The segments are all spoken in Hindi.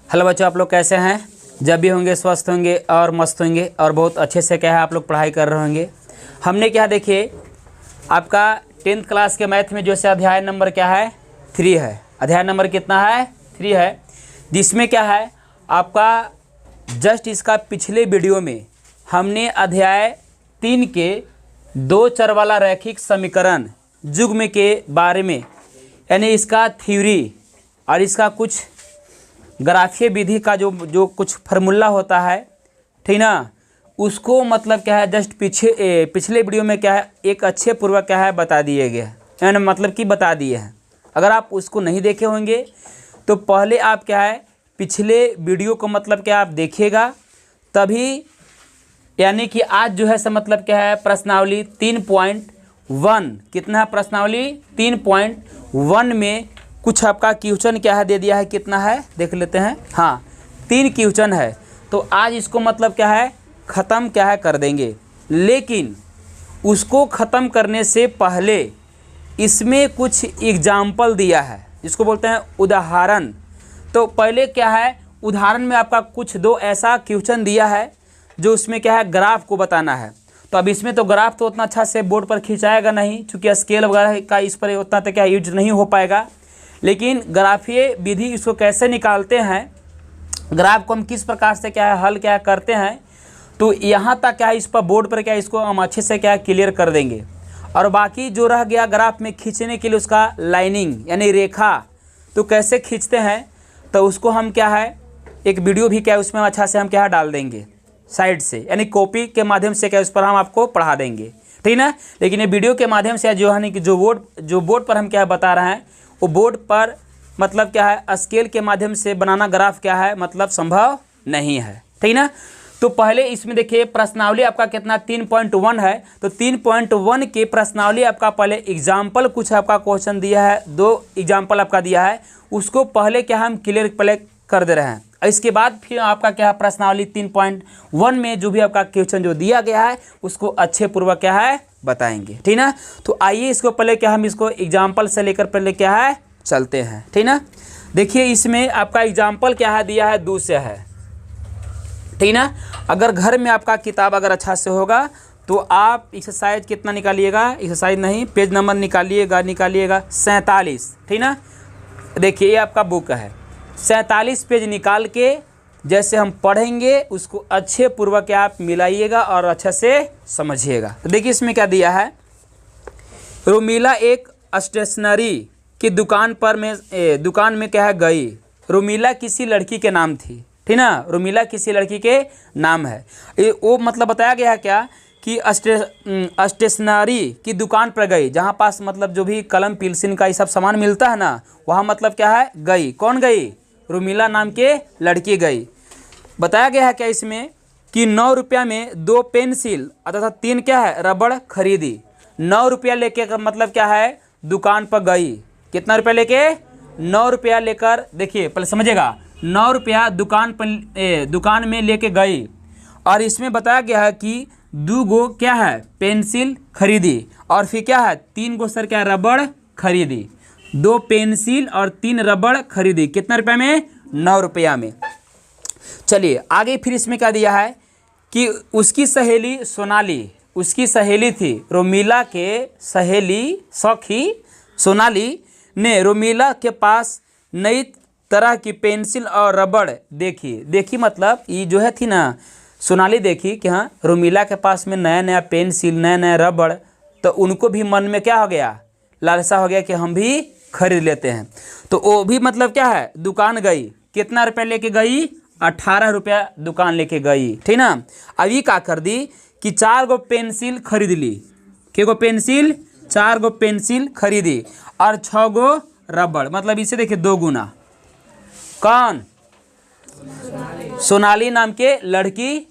हेलो बच्चों, आप लोग कैसे हैं? जब भी होंगे स्वस्थ होंगे और मस्त होंगे और बहुत अच्छे से क्या है आप लोग पढ़ाई कर रहे होंगे। हमने क्या देखिए आपका 10th क्लास के मैथ में जो से अध्याय नंबर क्या है 3 है। अध्याय नंबर कितना है 3 है, जिसमें क्या है आपका जस्ट इसका पिछले वीडियो में हमने अध्याय 3 के 2 चर वाला रैखिक समीकरण युग्म के बारे में यानी इसका थ्योरी और इसका कुछ ग्राफीय विधि का जो कुछ फार्मूला होता है, ठीक ना, उसको मतलब क्या है जस्ट पिछले वीडियो में क्या है एक अच्छे पूर्वक क्या है बता दिए गए यानी मतलब कि बता दिए हैं। अगर आप उसको नहीं देखे होंगे तो पहले आप क्या है पिछले वीडियो को मतलब क्या आप देखिएगा, तभी यानी कि आज जो है मतलब क्या है प्रश्नावली 3.1 कितना है प्रश्नावली 3.1 में कुछ आपका क्वेश्चन क्या है दे दिया है, कितना है देख लेते हैं। हाँ 3 क्वेश्चन है, तो आज इसको मतलब क्या है ख़त्म क्या है कर देंगे। लेकिन उसको ख़त्म करने से पहले इसमें कुछ एग्जाम्पल दिया है जिसको बोलते हैं उदाहरण। तो पहले क्या है उदाहरण में आपका कुछ 2 ऐसा क्वेश्चन दिया है जो उसमें क्या है ग्राफ को बताना है। तो अब इसमें तो ग्राफ तो उतना अच्छा से बोर्ड पर खिंचाएगा नहीं, चूँकि स्केल वगैरह का इस पर उतना तो क्या यूज नहीं हो पाएगा। लेकिन ग्राफीय विधि इसको कैसे निकालते हैं, ग्राफ को हम किस प्रकार से क्या है हल क्या करते हैं, तो यहाँ तक क्या है इस पर बोर्ड पर क्या इसको हम अच्छे से क्या क्लियर कर देंगे। और बाकी जो रह गया ग्राफ में खींचने के लिए उसका लाइनिंग यानी रेखा तो कैसे खींचते हैं, तो उसको हम क्या है एक वीडियो भी क्या है उसमें अच्छा से हम क्या डाल देंगे साइड से, यानी कॉपी के माध्यम से क्या उस पर हम आपको पढ़ा देंगे, ठीक ना। लेकिन ये वीडियो के माध्यम से जो है कि जो बोर्ड पर हम क्या बता रहे हैं वो बोर्ड पर मतलब क्या है स्केल के माध्यम से बनाना ग्राफ क्या है मतलब संभव नहीं है, ठीक ना। तो पहले इसमें देखिए प्रश्नावली आपका कितना 3.1 है, तो 3.1 के प्रश्नावली आपका पहले एग्जाम्पल कुछ आपका क्वेश्चन दिया है, 2 एग्जाम्पल आपका दिया है, उसको पहले क्या हम क्लियर पहले कर दे रहे हैं। इसके बाद फिर आपका क्या है प्रश्नावली 3.1 में जो भी आपका क्वेश्चन जो दिया गया है उसको अच्छे पूर्वक क्या है बताएंगे, ठीक ना। तो आइए इसको पहले क्या हम इसको एग्जाम्पल से लेकर पहले क्या है चलते हैं, ठीक ना। देखिए इसमें आपका एग्जाम्पल क्या है दिया है 2 से है, ठीक ना। अगर घर में आपका किताब अगर अच्छा से होगा तो आप एक्सरसाइज कितना निकालिएगा, एक्सरसाइज नहीं पेज नंबर निकालिएगा 47, ठीक ना। देखिए ये आपका बुक है, 47 पेज निकाल के जैसे हम पढ़ेंगे उसको अच्छे पूर्वक आप मिलाइएगा और अच्छा से समझिएगा। तो देखिए इसमें क्या दिया है, रुमीला एक स्टेशनरी की दुकान में क्या है गई। रुमीला किसी लड़की के नाम थी, ठीक ना, रुमीला किसी लड़की के नाम है। ये वो मतलब बताया गया है क्या कि स्टेशनरी की दुकान पर गई, जहाँ पास मतलब जो भी कलम पेंसिल का ये सब सामान मिलता है ना, वहाँ मतलब क्या है गई। कौन गई? रुमीला नाम के लड़की गई। बताया गया है क्या इसमें कि 9 रुपया में 2 पेंसिल अर्थात 3 क्या है रबड़ खरीदी। 9 रुपया लेके मतलब क्या है दुकान पर गई। कितना रुपया लेके? 9 रुपया लेकर, देखिए पहले समझिएगा, 9 रुपया दुकान में लेके गई। और इसमें बताया गया है कि 2 गो क्या है पेंसिल खरीदी और फिर क्या है 3 गो सर क्या रबड़ खरीदी। 2 पेंसिल और 3 रबड़ खरीदी, कितना रुपया में? 9 रुपया में। चलिए आगे फिर इसमें क्या दिया है कि उसकी सहेली सोनाली, उसकी सहेली थी रोमीला के सहेली सखी सोनाली ने रोमीला के पास नई तरह की पेंसिल और रबड़ देखी मतलब ये जो है थी ना सोनाली देखी कि हाँ रोमीला के पास में नया नया पेंसिल नया नया रबड़, तो उनको भी मन में क्या हो गया लालसा हो गया कि हम भी खरीद लेते हैं। तो वो भी मतलब क्या है दुकान गई, कितना रुपया लेके गई? 18 रुपया दुकान लेके गई, ठीक ना। अभी क्या कर दी कि 4 गो पेंसिल खरीद ली। के गो पेंसिल? 4 गो पेंसिल खरीदी और 6 गो रबड़, मतलब इसे देखिए 2 गुना। कौन? सोनाली नाम के लड़की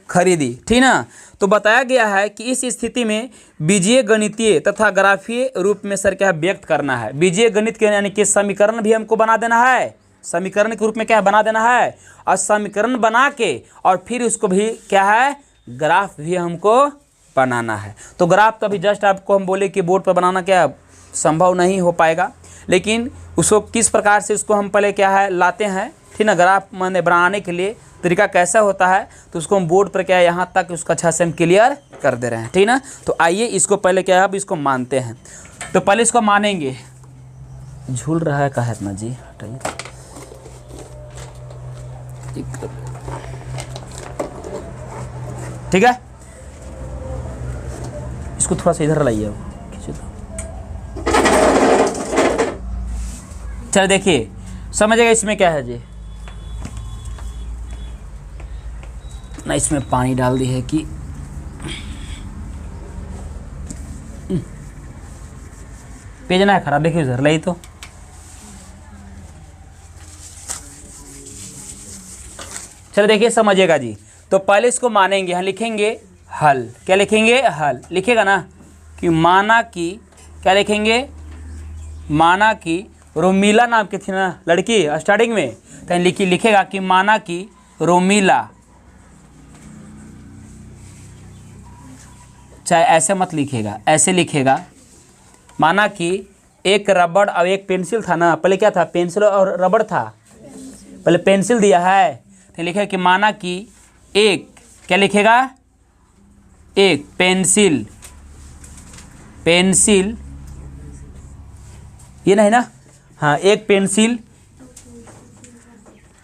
खरीदी, ठीक ना। तो बताया गया है कि इस स्थिति में बीजीय गणितीय तथा ग्राफीय रूप में सर क्या व्यक्त करना है। बीजीय गणित के यानी कि समीकरण भी हमको बना देना है, समीकरण के रूप में क्या बना देना है, और समीकरण बना के और फिर उसको भी क्या है ग्राफ भी हमको बनाना है। तो ग्राफ तो अभी जस्ट आपको हम बोले कि बोर्ड पर बनाना क्या संभव नहीं हो पाएगा, लेकिन उसको किस प्रकार से उसको हम पहले क्या है लाते हैं ठीक ना। ग्राफ मैंने बनाने के लिए तरीका कैसा होता है तो उसको हम बोर्ड पर क्या है यहाँ तक उसको अच्छा से हम क्लियर कर दे रहे हैं, ठीक ना। तो आइए इसको पहले क्या है अब इसको मानते हैं। तो पहले इसको मानेंगे। झूल रहा है कहा इतना जी, हटाइए। ठीक है, इसको थोड़ा सा इधर लाइए, खींचे तो। चल देखिए समझिएगा इसमें क्या है जी ना। इसमें पानी डाल दी है कि पेज ना है खराब, देखिए उधर लाई तो। चलो देखिए समझिएगा जी। तो पहले इसको मानेंगे, यहाँ लिखेंगे हल। क्या लिखेंगे? हल। लिखेगा ना कि माना कि, क्या लिखेंगे? माना कि रोमिला नाम की थी ना लड़की स्टार्टिंग में, तो लिखेगा कि माना कि रोमिला, चाहे ऐसे मत लिखेगा, ऐसे लिखेगा। माना कि एक रबड़ और एक पेंसिल था ना, पहले क्या था? पेंसिल और रबड़ था, पहले पेंसिल दिया है तो लिखेगा कि माना कि एक, क्या लिखेगा? एक पेंसिल, पेंसिल ये नहीं ना, हाँ, एक पेंसिल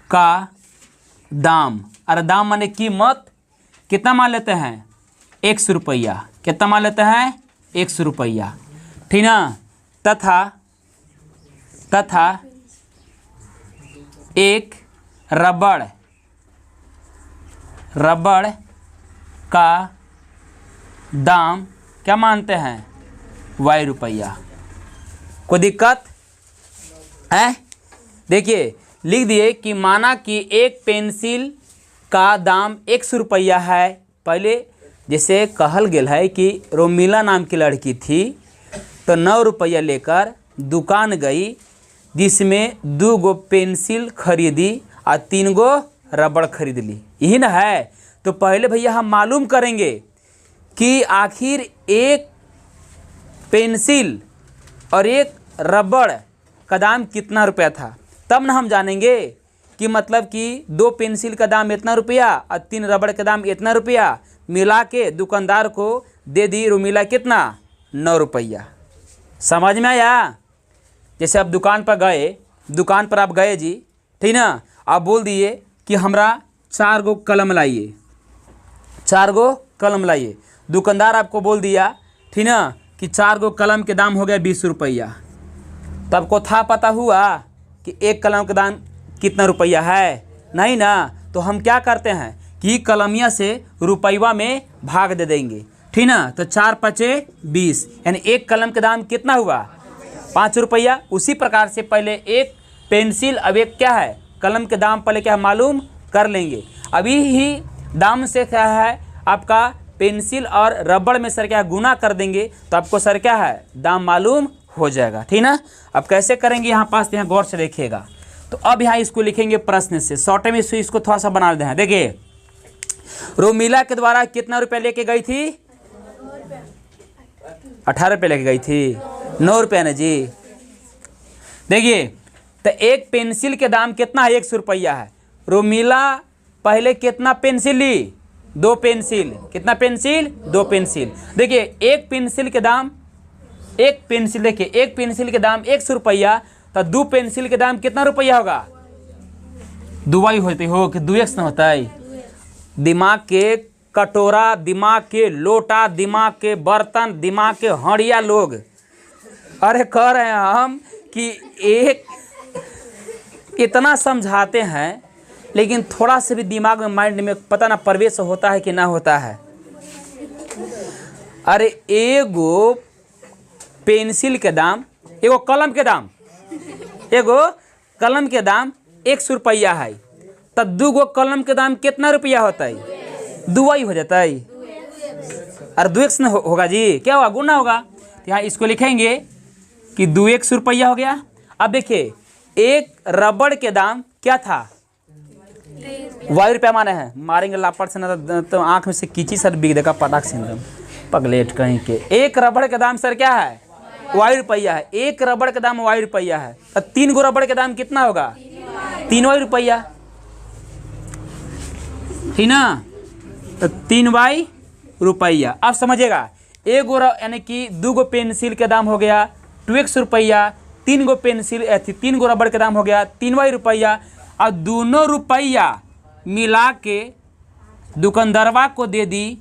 का दाम, अरे दाम माने कीमत, कितना मान लेते हैं? 100 रुपया। कितना मान लेते हैं? 100 रुपया, ठीक ना। तथा एक रबड़ का दाम क्या मानते हैं? Y रुपया। कोई दिक्कत है? देखिए लिख दिए कि माना कि एक पेंसिल का दाम 100 रुपया है। पहले जैसे कहल गेल है कि रोमिला नाम की लड़की थी तो 9 रुपया लेकर दुकान गई, जिसमें 2 गो पेंसिल खरीदी और 3 गो रबड़ खरीद ली, यही ना है। तो पहले भैया हम मालूम करेंगे कि आखिर एक पेंसिल और एक रबड़ का दाम कितना रुपया था, तब ना हम जानेंगे कि मतलब कि 2 पेंसिल का दाम इतना रुपया और 3 रबड़ का दाम इतना रुपया, मिला के दुकानदार को दे दी रोमिला कितना? 9 रुपया। समझ में आया? जैसे आप दुकान पर आप गए जी, ठीक ना। आप बोल दिए कि हमरा 4 गो कलम लाइए, 4 गो कलम लाइए। दुकानदार आपको बोल दिया, ठीक ना, कि 4 गो कलम के दाम हो गया 20 रुपया। तो आपको था पता हुआ कि एक कलम का दाम कितना रुपया है? नहीं ना। तो हम क्या करते हैं कि कलमिया से रुपया में भाग दे देंगे, ठीक ना। तो 4 पचे 20, यानी एक कलम का दाम कितना हुआ? 5 रुपया। उसी प्रकार से पहले एक पेंसिल, अब एक क्या है? कलम के दाम पहले क्या मालूम कर लेंगे। अभी ही दाम से क्या है आपका पेंसिल और रबड़ में सर क्या गुना कर देंगे तो आपको सर क्या है दाम मालूम हो जाएगा, ठीक ना। अब कैसे करेंगे यहाँ पास, यहाँ गौर से देखिएगा। तो अब यहाँ इसको लिखेंगे प्रश्न से, शॉर्ट में इसको थोड़ा सा बना दें। देखिए रोमिला के द्वारा कितना रुपया लेके गई थी? 18 रुपये लेके गई थी, 9 रुपया ना जी। देखिए तो एक पेंसिल के दाम कितना है? 100 रुपया है। रोमिला पहले कितना पेंसिल ली? 2 पेंसिल। कितना पेंसिल? 2 पेंसिल। देखिए एक पेंसिल के दाम, एक पेंसिल, देखिए एक पेंसिल के दाम 100 रुपया, तो 2 पेंसिल के दाम कितना रुपया होगा? 2y होती हो कि 2x ना होता है? दिमाग के कटोरा, दिमाग के लोटा, दिमाग के बर्तन, दिमाग के हड़िया लोग, अरे कह रहे हैं हम कि एक इतना समझाते हैं लेकिन थोड़ा से भी दिमाग में, माइंड में पता ना प्रवेश होता है कि ना होता है। अरे एगो पेंसिल के दाम, एगो कलम के दाम, एगो कलम के दाम 100 रुपया है, तब 2 गो कलम के दाम कितना रुपया होता है? 2y हो जाता है। अरे 2x ना होगा जी, क्या होगा? गुना होगा। तो यहाँ इसको लिखेंगे कि 2x रुपया हो गया। अब देखिए एक रबड़ के दाम क्या था? y रुपया माने हैं, मारेंगे लापड़ से ना तो आँख में से कीची सर बिग देगा पटाख से पगलेट कहीं के। एक रबड़ का दाम सर क्या है? Y रुपया है। एक रबड़ का दाम Y रुपया है, तो 3 गो रबड़ का दाम कितना होगा? 3y रुपया, ठीक ना, तो 3y रुपया। अब समझिएगा, एक गो यानी कि 2 गो पेंसिल के दाम हो गया 2x रुपया, 3 गो पेंसिल 3 गो रबड़ के दाम हो गया 3y रुपया। और दोनों रुपया मिला के दुकानदारवा को दे दी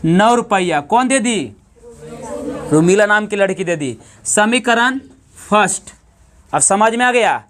9 रुपया। कौन दे दी? रुमिला नाम की लड़की दे दी। समीकरण फर्स्ट अब समझ में आ गया।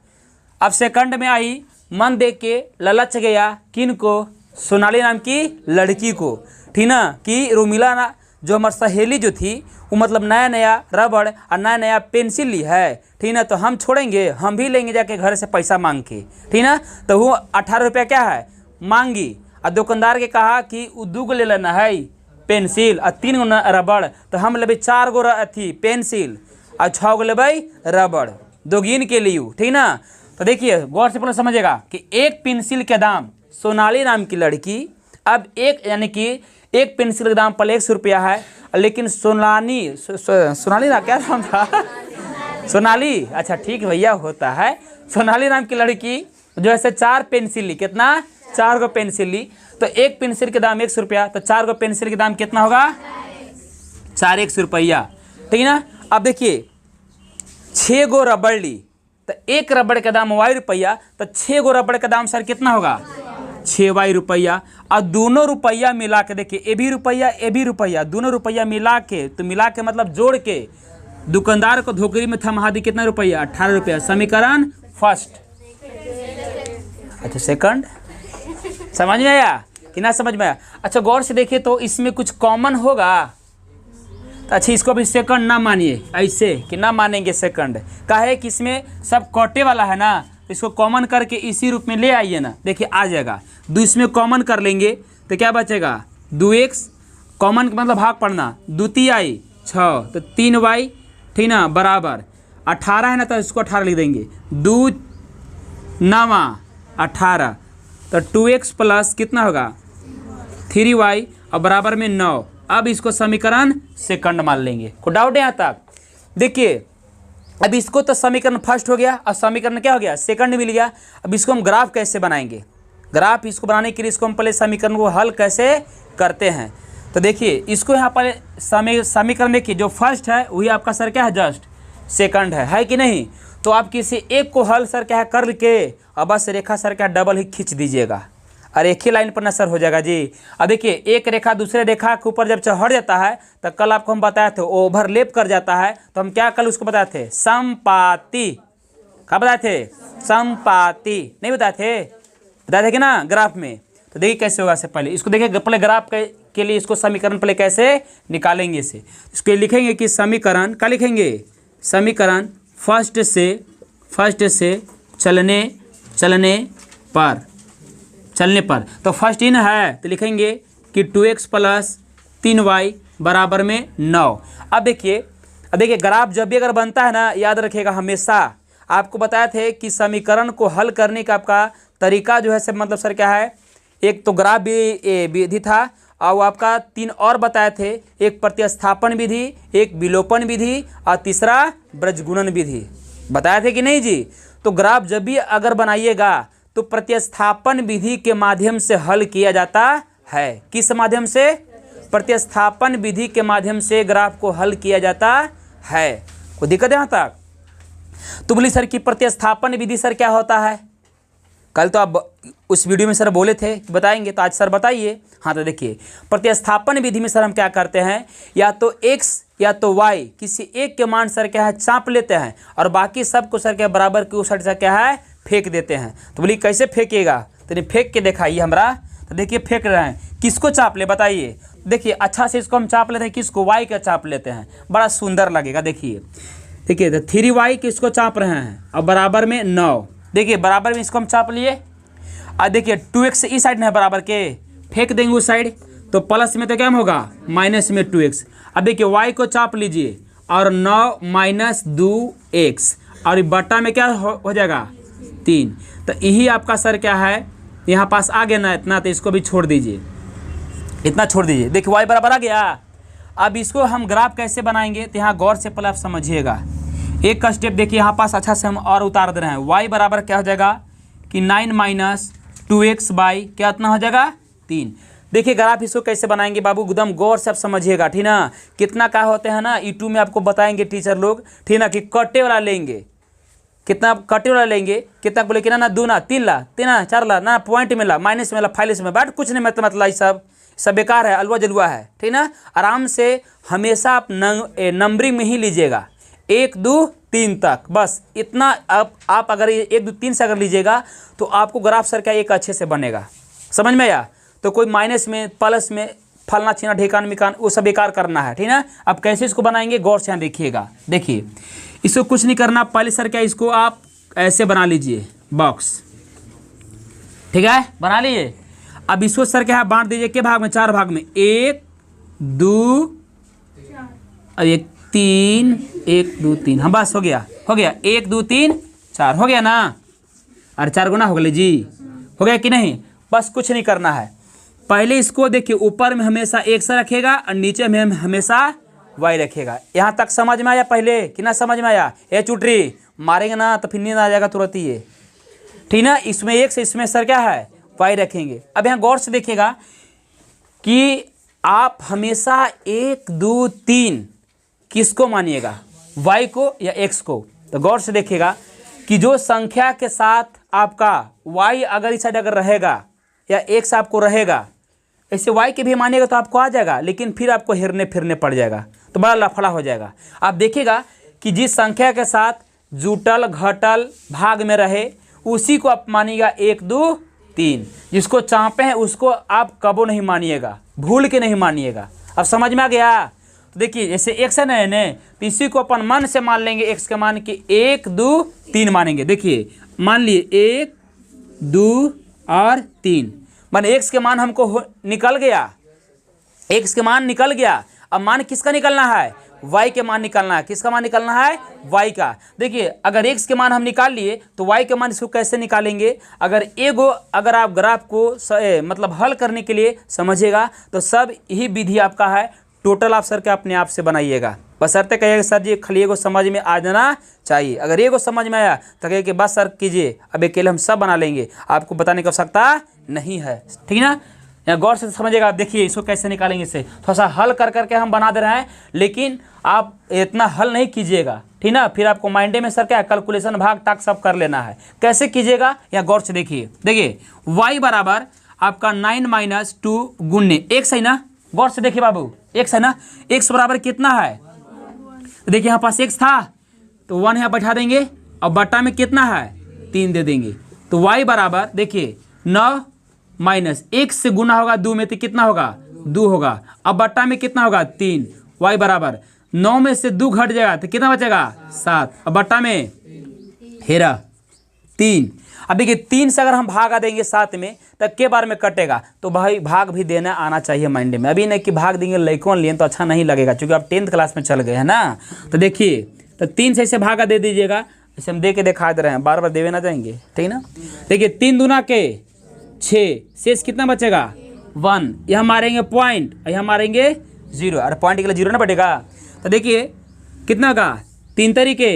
अब सेकंड में आई, मन देख के ललच गया किन को? सोनाली नाम की लड़की को, ठीक ना, कि रुमिला ना जो हमारी सहेली जो थी वो मतलब नया नया रबड़ और नया नया पेंसिल ली है, ठीक ना, तो हम छोड़ेंगे, हम भी लेंगे जाके घर से पैसा मांग के, ठीक ना। तो वो 18 रुपया क्या है मांगी, और दुकानदार के कहा कि वो 2 गो ले लेना है पेंसिल और 3 गो रबड़, तो हम लेबै 4 गो अथी पेंसिल और 6 गो लेबै रबड़, 2 गिन के लियो, ठीक ना। तो देखिए गौर से पहले समझिएगा कि एक पेंसिल के दाम सोनाली नाम की लड़की, अब एक यानी कि एक पेंसिल का दाम पहले 100 रुपया है, लेकिन सोनाली ना क्या नाम था सोनाली, अच्छा ठीक है भैया होता है, सोनाली नाम की लड़की जो ऐसे 4 पेंसिल ली, कितना 4 गो पेंसिल ली, तो एक पेंसिल के दाम 100 रुपया, तो 4 गो पेंसिल के दाम कितना होगा 4 100 रुपया, ठीक है ना। अब देखिए 6 गो रबड़ ली, तो एक रबड़ का दाम y रुपया, तो 6 गो रबड़ का दाम सर कितना होगा 6y रुपया। और दोनों रुपया मिला के देखिए ए भी रुपया दोनों रुपया मिला के, तो मिला के मतलब जोड़ के दुकानदार को धोखरी में थमा दी कितना रुपया 18 रुपया। समीकरण फर्स्ट। अच्छा सेकंड समझ में आया कि ना समझ में आया? अच्छा गौर से देखिए तो इसमें कुछ कॉमन होगा, तो अच्छा इसको भी सेकंड ना मानिए, ऐसे कि ना मानेंगे सेकंड, काहे कि इसमें सब कटे वाला है ना, इसको कॉमन करके इसी रूप में ले आइए ना, देखिए आ जाएगा। 2 इसमें कॉमन कर लेंगे तो क्या बचेगा 2x, कॉमन मतलब भाग पढ़ना, 2 तिहाई 6, तो 3y, ठीक ना, बराबर 18 है ना, तो इसको 18 लिख देंगे, 2 9 18, तो 2x प्लस कितना होगा 3y और बराबर में 9। अब इसको समीकरण सेकंड मान लेंगे। कोई डाउट है यहाँ तक? देखिए अब इसको तो समीकरण फर्स्ट हो गया और समीकरण क्या हो गया सेकंड मिल गया। अब इसको हम ग्राफ कैसे बनाएंगे? ग्राफ इसको बनाने के लिए इसको हम पहले समीकरण को हल कैसे करते हैं, तो देखिए इसको यहाँ पर समीकरण देखिए जो फर्स्ट है वही आपका सर क्या है जस्ट सेकंड है कि नहीं। तो आप किसी एक को हल सर क्या है कर के और बस रेखा सर क्या डबल ही खींच दीजिएगा और एक ही लाइन पर ना सर हो जाएगा जी। अब देखिए एक रेखा दूसरे रेखा के ऊपर जब चढ़ जाता है तो कल आपको हम बताए थे ओवरलैप कर जाता है, तो हम क्या कल उसको बताए थे समपाती। क्या बताए थे? समपाती। नहीं बताए थे कि ना ग्राफ में। तो देखिए कैसे होगा। से पहले इसको देखिए पहले ग्राफ के लिए इसको समीकरण पहले कैसे निकालेंगे इसे। इसको लिखेंगे कि समीकरण क्या लिखेंगे, समीकरण फर्स्ट से चलने पर तो फर्स्ट इन है तो लिखेंगे कि 2x प्लस 3y बराबर में 9। अब देखिए ग्राफ जब भी अगर बनता है ना, याद रखिएगा हमेशा आपको बताया थे कि समीकरण को हल करने का आपका तरीका जो है सब मतलब सर क्या है, एक तो ग्राफ विधि था और वो आपका 3 और बताए थे, एक प्रतिस्थापन विधि, एक विलोपन विधि और तीसरा ब्रजगुणन विधि बताए थे कि नहीं जी। तो ग्राफ जब भी अगर बनाइएगा तो प्रतिस्थापन विधि के माध्यम से हल किया जाता है। किस माध्यम से? प्रतिस्थापन विधि के माध्यम से ग्राफ को हल किया जाता है। कोई दिक्कत है यहाँ तक? तो बोली सर कि प्रतिस्थापन विधि सर क्या होता है? कल तो आप उस वीडियो में सर बोले थे बताएंगे, तो आज सर बताइए। हाँ तो देखिए प्रतिस्थापन विधि में सर हम क्या करते हैं, या तो x या तो y किसी एक के मान सर क्या है चाप लेते हैं और बाकी सब को सर क्या बराबर के उस साइड से क्या है फेंक देते हैं। तो बोलिए कैसे फेंकेगा, तो फेंक के दिखाइए हमरा। तो देखिए फेंक रहे हैं, किसको चाप ले बताइए। देखिए अच्छा से इसको हम चाप लेते हैं, किसको y का चाप लेते हैं, बड़ा सुंदर लगेगा। देखिए तो 3y किसको चाप रहे हैं और बराबर में 9। देखिए बराबर में इसको हम चाप लिए और देखिए 2x इस साइड में बराबर के फेंक देंगे उस साइड, तो प्लस में तो क्या होगा माइनस में 2x। अब देखिए y को चाप लीजिए और 9 माइनस 2x और बटा में क्या हो जाएगा 3। तो यही आपका सर क्या है यहाँ पास आ गया ना इतना, तो इसको भी छोड़ दीजिए, इतना छोड़ दीजिए। देखिए y बराबर आ गया। अब इसको हम ग्राफ कैसे बनाएंगे, तो यहाँ गौर से पहले आप समझिएगा। एक का स्टेप देखिए यहाँ पास अच्छा से हम और उतार दे रहे हैं। y बराबर क्या हो जाएगा कि 9 माइनस 2x बाई क्या इतना हो जाएगा 3। देखिए ग्राफ इसको कैसे बनाएंगे बाबू, एकदम गौर से आप समझिएगा, ठीक ना। कितना का होते हैं ना E2 में आपको बताएंगे टीचर लोग, ठीक ना, कि कटे वाला लेंगे, कितना कटे वाला लेंगे, कितना बोले कि ना 2 ना 3 ला 3 ना 4 ला ना पॉइंट में ला माइनस में ला फाइलिस में, बट कुछ नहीं मतलब ये सब बेकार है, अलवा जलवा है, ठीक ना। आराम से हमेशा आप नंबरिंग में ही लीजिएगा 1 2 3 तक, बस इतना। आप अगर 1 2 3 से अगर लीजिएगा तो आपको ग्राफ सर क्या एक अच्छे से बनेगा, समझ में आया। तो कोई माइनस में प्लस में फलना छीना ढेकान मिकान वो सब बेकार करना है, ठीक ना। अब कैसे इसको बनाएंगे गौर से यहाँ देखिएगा। देखिए इसको कुछ नहीं करना, पहले सर क्या इसको आप ऐसे बना लीजिए बॉक्स, ठीक है, बना लीजिए। अब इसको सर क्या बांट दीजिए के भाग में, 4 भाग में, 1 2 और 1 3 1 2 3, हाँ बस हो गया 1 2 3 4 हो गया ना। अरे 4 गुना हो गया जी, हो गया कि नहीं। बस कुछ नहीं करना है, पहले इसको देखिए ऊपर में हमेशा x रखेगा और नीचे में हमेशा y रखेगा। यहाँ तक समझ में आया पहले कि ना समझ में आया। ये चुटरी मारेंगे ना तो फिर नींद आ जाएगा तुरंत ही ये, ठीक ना। इसमें x इसमें सर क्या है y रखेंगे। अब यहाँ गौर से देखिएगा कि आप हमेशा 1 2 3 किसको मानिएगा, y को या x को। तो गौर से देखिएगा कि जो संख्या के साथ आपका y अगर इस साइड अगर रहेगा या x आपको रहेगा, ऐसे y के भी मानिएगा तो आपको आ जाएगा, लेकिन फिर आपको हेरने फिरने पड़ जाएगा तो बड़ा लफड़ा हो जाएगा। आप देखिएगा कि जिस संख्या के साथ जुटल घटल भाग में रहे उसी को आप मानिएगा 1 2 3, जिसको चाँपे हैं उसको आप कबो नहीं मानिएगा, भूल के नहीं मानिएगा। अब समझ में आ गया। तो देखिए जैसे x है ना, तो इसी को अपन मन से मान लेंगे, x का मान कि 1 2 3 मानेंगे। देखिए मान लिए 1 2 और 3, माने x के मान हमको निकल गया, x के मान निकल गया। अब मान किसका निकलना है, y के मान निकलना है। किसका मान निकलना है, y का। देखिए अगर x के मान हम निकाल लिए तो y के मान इसको कैसे निकालेंगे। अगर आप ग्राफ को मतलब हल करने के लिए समझिएगा तो सब यही विधि आपका है, टोटल आप सर के अपने आप से बनाइएगा। बशर्ते कहिएगा सर जी खाली एगो समझ में आ जाना चाहिए। अगर एगो समझ में आया तो कहिए कि बस सर कीजिए, अब अकेले हम सब बना लेंगे, आपको बताने की आवश्यकता नहीं है, ठीक ना। यहाँ गौर से समझिएगा। देखिए इसको कैसे निकालेंगे, इसे थोड़ा सा हल कर करके हम बना दे रहे हैं, लेकिन आप इतना हल नहीं कीजिएगा, ठीक ना। फिर आपको माइंडे में सर क्या कैलकुलेशन भाग टाक सब कर लेना है। कैसे कीजिएगा यहाँ गौर से देखिए। देखिए y बराबर आपका 9 माइनस 2 गुण्य x है ना। गौर से देखिए बाबू x है ना, x बराबर कितना है। देखिए यहाँ पास x था तो 1 यहाँ बैठा देंगे और बट्टा में कितना है 3 दे देंगे। तो y बराबर देखिए 9 माइनस 1 से गुना होगा 2 में तो कितना होगा 2 होगा, अब बट्टा में कितना होगा 3। y बराबर 9 में से 2 घट जाएगा तो कितना बचेगा 7, अब बट्टा में हेरा 3। अब देखिए 3 से अगर हम भागा देंगे 7 में तब के बार में कटेगा, तो भाई भाग भी देना आना चाहिए माइंड में। अभी नहीं कि भाग देंगे लइकन लिए तो अच्छा नहीं लगेगा, क्योंकि आप 10th क्लास में चल गए हैं ना। तो देखिए तो 3 से ऐसे भागा दे दीजिएगा, ऐसे हम दे के दिखा दे रहे हैं, बार बार देवे ना जाएंगे, ठीक ना। देखिए 3 दूना के 6, शेष कितना बचेगा 1, यहाँ मारेंगे पॉइंट और यहाँ मारेंगे 0, अरे पॉइंट के लिए 0 ना बटेगा। तो देखिए कितना होगा 3 तरीके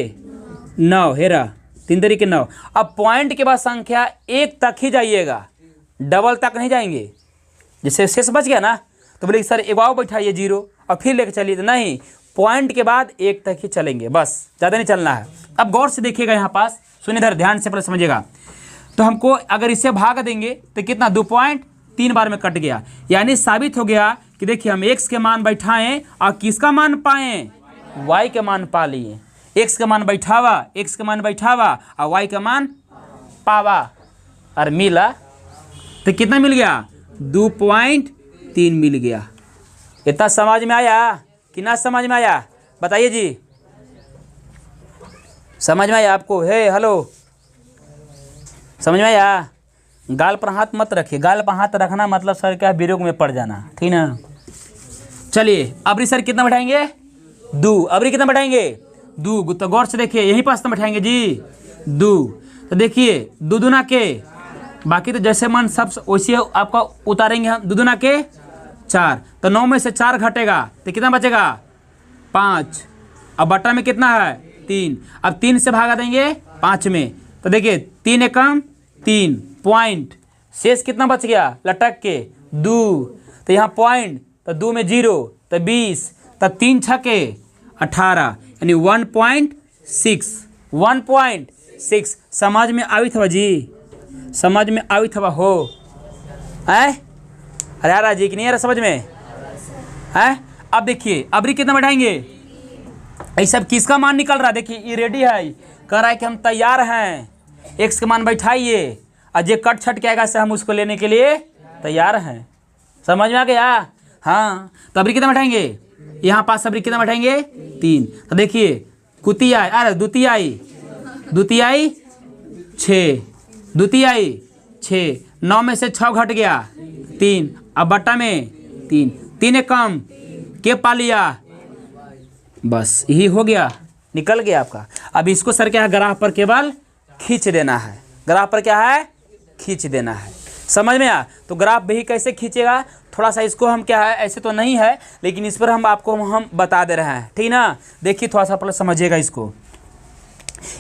9, हेरा 3 तरीके 9। अब पॉइंट के बाद संख्या 1 तक ही जाइएगा, डबल तक नहीं जाएंगे। जैसे शेष बच गया ना तो बोले सर एक और बैठाइए 0 और फिर लेके चलिए, तो नहीं, पॉइंट के बाद 1 तक ही चलेंगे, बस ज़्यादा नहीं चलना है। अब गौर से देखिएगा यहाँ पास, सुनिए इधर ध्यान से पहले समझिएगा। तो हमको अगर इससे भाग देंगे तो कितना 2.3 बार में कट गया, यानी साबित हो गया कि देखिए हम x के मान बैठाएं और किसका मान पाएं, y के मान पा लिए। x के मान बैठावा और y का मान पावा और मिला, तो कितना मिल गया 2.3 मिल गया। इतना समझ में आया कि ना समझ में आया, बताइए जी, समझ में आया आपको? हे हेलो, समझ में आया? गाल पर हाथ मत रखिए, गाल पर हाथ रखना मतलब सर क्या विरोग में पड़ जाना, ठीक ना। चलिए अबरी सर कितना बैठाएंगे 2, अबरी कितना बैठाएंगे 2, तो गौर से देखिए यहीं पास कितना बैठाएंगे जी 2। तो देखिए 2 दूना के, बाकी तो जैसे मन सब वैसे आपका उतारेंगे हम, 2 दूना के 4, तो 9 में से 4 घटेगा तो कितना बचेगा 5, अब बट्टा में कितना है 3। अब 3 से भागा देंगे 5 में, तो देखिए 3 एकम 3 पॉइंट, शेष कितना बच गया लटक के 2, तो यहाँ पॉइंट, तो 2 में 0, तो 20, तो 3 छके 18, यानी 1.6। 1.6 समझ में आई थवा जी, समझ में आई थवा हो है? अरे यार जी कि नहीं यार समझ में है? अब देखिए अबरी कितना बैठाएंगे, ये सब किसका मान निकल रहा है, देखिए ये रेडी है, कह रहा है कि हम तैयार हैं, एक्स का मान बैठाइए, और जो कट छट के आएगा से हम उसको लेने के लिए तैयार हैं। समझ में आ गया? हाँ, तो अबरी कितना बैठाएंगे, यहाँ पास अबरी कितना बैठाएंगे 3, तो देखिए कुतियाई, अरे द्वितीयाई, द्वितीयाई 6, द्वितीयाई 6, 9 में से 6 घट गया 3, अब बट्टा में 3, 3 एकम के पा लिया, बस यही हो गया, निकल गया आपका। अब इसको सर क्या है, ग्राफ पर केवल खींच देना है, ग्राफ पर क्या है खींच देना है। समझ में आ? तो ग्राफ भी कैसे खींचेगा, थोड़ा सा इसको हम क्या है, ऐसे तो नहीं है लेकिन इस पर हम आपको हम बता दे रहे हैं, ठीक ना। देखिए थोड़ा सा पहले समझिएगा इसको।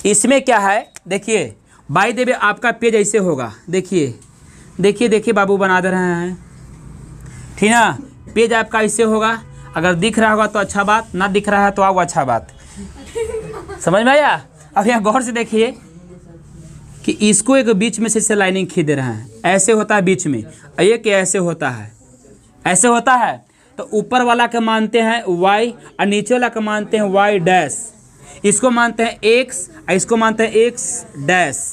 इसमें क्या है, देखिए बाय द वे आपका पेज ऐसे होगा, देखिए देखिए देखिए बाबू बना दे रहे हैं, ठीक ना। पेज आपका ऐसे होगा, अगर दिख रहा होगा तो अच्छा बात, ना दिख रहा है तो आओ अच्छा बात। समझ में आया? अब यहाँ गौर से देखिए कि इसको एक बीच में से लाइनिंग खींच दे रहे हैं, ऐसे होता है बीच में, एक ऐसे होता है, ऐसे होता है, तो ऊपर वाला का मानते हैं y और नीचे वाला का मानते हैं y डैश, इसको मानते हैं x और इसको मानते हैं x डैश।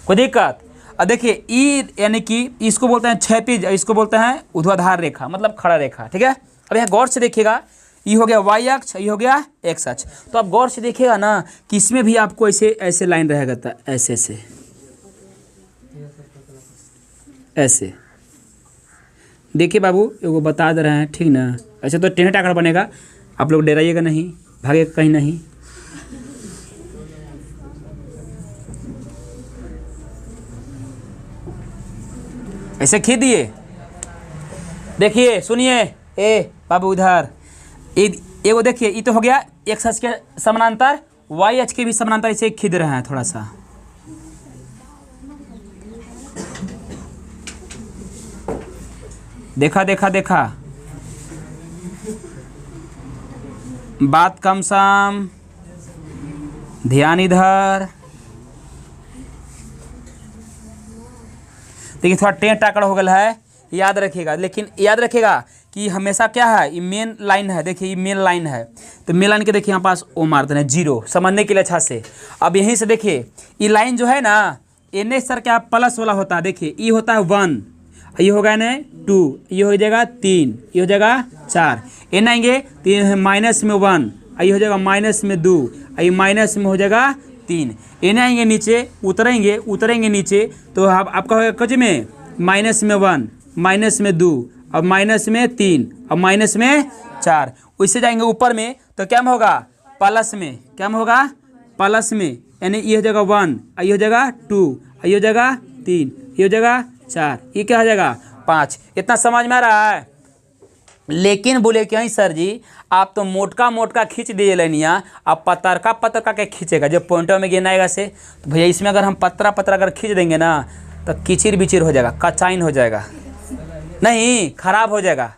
कोई दिक्कत? और देखिए ई यानी कि इसको बोलते हैं क्षैतिज, इसको बोलते हैं ऊर्ध्वाधर रेखा, मतलब खड़ा रेखा, ठीक है। अब यहाँ गौर से देखिएगा, ये हो गया y अक्ष, ये हो गया x अक्ष, तो आप गौर से देखिएगा ना कि इसमें भी आपको ऐसे ऐसे लाइन रहेगा, तो ऐसे ऐसे ऐसे देखिए बाबू, एगो बता दे रहे हैं, ठीक ना। ऐसे तो टेढ़ा टाकड़ बनेगा, आप लोग डराइएगा नहीं, भागेगा कहीं नहीं। ऐसे खींच दिए, देखिए सुनिए, ए बाबू उधर एगो देखिए, ये तो हो गया एक्स अक्ष के समानांतर, वाई अक्ष के भी समानांतर, इसे खींच रहे हैं थोड़ा सा। देखा देखा देखा, बात कम सम, ध्यान इधर। देखिए थोड़ा टेढ़ टाकड़ हो गया है, याद रखिएगा, लेकिन याद रखिएगा कि हमेशा क्या है, ये मेन लाइन है, देखिए ये मेन लाइन है, तो मेन लाइन के देखिए यहाँ पास ओ मार देना 0, समझने के लिए अच्छा से। अब यहीं से देखिए ये लाइन जो है ना, एन सर क्या प्लस वाला होता है, देखिए ये होता है 1, ये होगा ना 2, ये हो जाएगा 3, ये हो जाएगा 4, एन आएंगे तो माइनस में 1, ये हो जाएगा माइनस में 2, ये माइनस में हो जाएगा 3, एन आएंगे नीचे, उतरेंगे उतरेंगे नीचे, तो आपका होगा कज में माइनस में 1, माइनस में 2, अब माइनस में 3, अब माइनस में 4, उससे जाएंगे ऊपर में तो क्या में होगा प्लस में, क्या में होगा प्लस में, यानी ये हो जाएगा 1, ये हो जाएगा 2, ये हो जाएगा 3, ये हो जाएगा 4, ये क्या हो जाएगा 5। इतना समझ में आ रहा है? लेकिन बोले क्यों सर जी आप तो मोटका मोटका खींच दिए लाइनिया, आप पतरका पतरका के खींचेगा, जब पॉइंटों में गिनाएगा से, तो भैया इसमें अगर हम पतरा पतरा अगर खींच देंगे ना तो किचिर बिचिर हो जाएगा, कचाइन हो जाएगा, नहीं खराब हो जाएगा।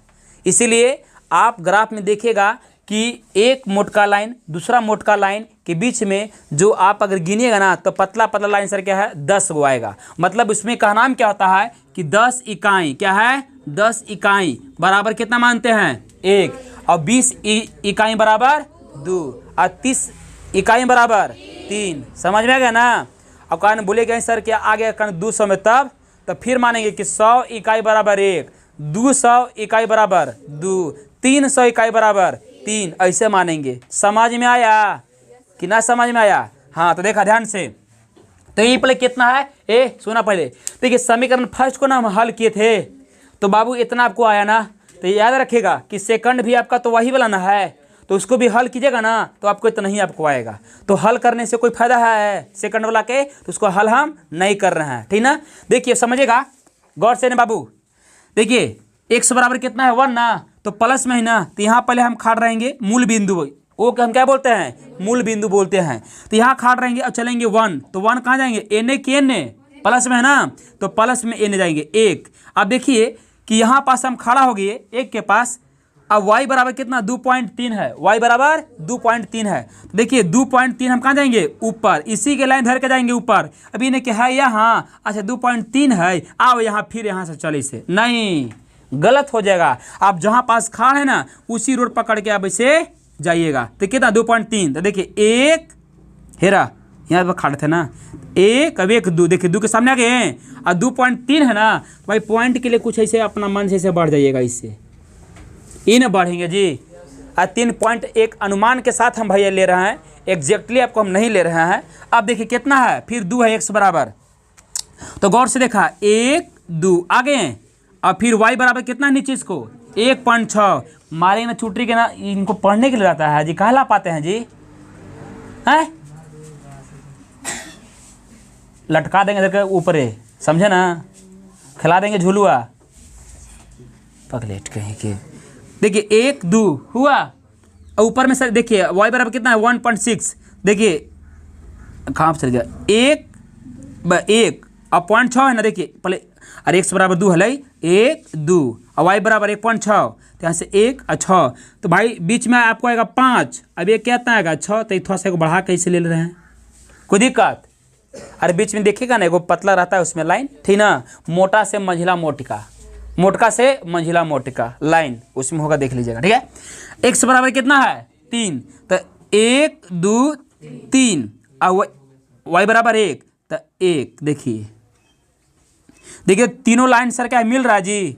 इसीलिए आप ग्राफ में देखिएगा कि एक मोटका लाइन दूसरा मोटका लाइन के बीच में जो आप अगर गिनिएगा ना तो पतला पतला लाइन सर क्या है 10 गो आएगा, मतलब उसमें का नाम क्या होता है कि 10 इकाई, क्या है 10 इकाई बराबर कितना मानते हैं 1, और 20 इकाई बराबर 2, और 30 इकाई बराबर 3। समझ में आ गया ना? अब कहने बोले गए सर क्या आ गया 200 में, तब फिर मानेंगे कि 100 इकाई बराबर 1, 200 इकाई बराबर 2, 300 इकाई बराबर 3, ऐसे मानेंगे। समझ में आया कि ना समझ में आया? हाँ तो देखा ध्यान से, तो ये पहले कितना है सुना पहले, देखिए समीकरण फर्स्ट को ना हम हल किए थे तो बाबू इतना आपको आया ना, तो याद रखिएगा कि सेकंड भी आपका तो वही वाला ना है, तो उसको भी हल कीजिएगा ना तो आपको इतना ही आपको आएगा। तो हल करने से कोई फायदा है सेकंड वाला के, तो उसको हल हम नहीं कर रहे हैं, ठीक ना। देखिए समझिएगा गौर से ना बाबू, देखिए x बराबर कितना है 1 ना, तो प्लस में ही ना, तो यहाँ पहले हम खड़ रहेंगे मूल बिंदु ओ के हम क्या बोलते हैं, मूल बिंदु बोलते हैं। तो यहाँ खड़ा रहेंगे और चलेंगे 1, तो 1 कहाँ जाएंगे, एन की एन प्लस में है ना, तो प्लस में एन जाएंगे 1। अब देखिए कि यहाँ पास हम खड़ा हो गए 1 के पास। अब y बराबर कितना, 2.3 है, y बराबर 2.3 है। तो देखिए 2.3 हम कहाँ जाएंगे, ऊपर, इसी के लाइन धर के जाएंगे ऊपर। अभी इन्हें क्या है यहाँ, अच्छा 2.3 है, आओ यहाँ फिर यहाँ से चले से, नहीं गलत हो जाएगा। आप जहाँ पास खड़ा है ना उसी रोड पकड़ के आप इसे जाइएगा। तो कितना 2.3, तो देखिए 1 हेरा यहाँ पर खड़े थे ना, 1 अब 1 2, देखिए 2 के सामने आ गए हैं और 2.3 है ना, तो भाई पॉइंट के लिए कुछ ऐसे अपना मन से ऐसे बढ़ जाइएगा, इससे इन बढ़ेंगे जी। और 3.1 अनुमान के साथ हम भैया ले रहे हैं, एग्जैक्टली आपको हम नहीं ले रहे हैं। अब देखिए कितना है, फिर 2 है x बराबर, तो गौर से देखा 1 2 आ गए हैं। और फिर y बराबर कितना नीचे इसको 1.6 मारे ना, छुट्टी के ना, इनको पढ़ने के लिए रहता है जी, कहाँ ला पाते हैं जी, हैं लटका देंगे इधर के ऊपर, समझे ना, खिला देंगे झुलुआ पगलेट कहीं के। देखिए 1 2 हुआ और ऊपर में सर देखिए y बराबर कितना है 1.6, देखिए कहाँ चल गया 1 अब 0.6 है ना, देखिए पहले अरे x बराबर 2 है 1 2 और y बराबर 1.6, तो यहाँ से 1 और 6, तो भाई बीच में आपको आएगा 5, अब ये कितना आएगा 6, तो थोड़ा सा एक बढ़ा के इसे ले रहे हैं, कोई दिक्कत। अरे बीच में देखिएगा ना, एगो पतला रहता है उसमें लाइन, ठीक ना, मोटा से मंझिला मोटिका, मोटका से मंझिला मोटिका लाइन उसमें होगा, देख लीजिएगा, ठीक है। x बराबर कितना है 3, तो 1 2 3 और y बराबर 1, तो 1, देखिए तीनों लाइन सर क्या मिल रहा है जी,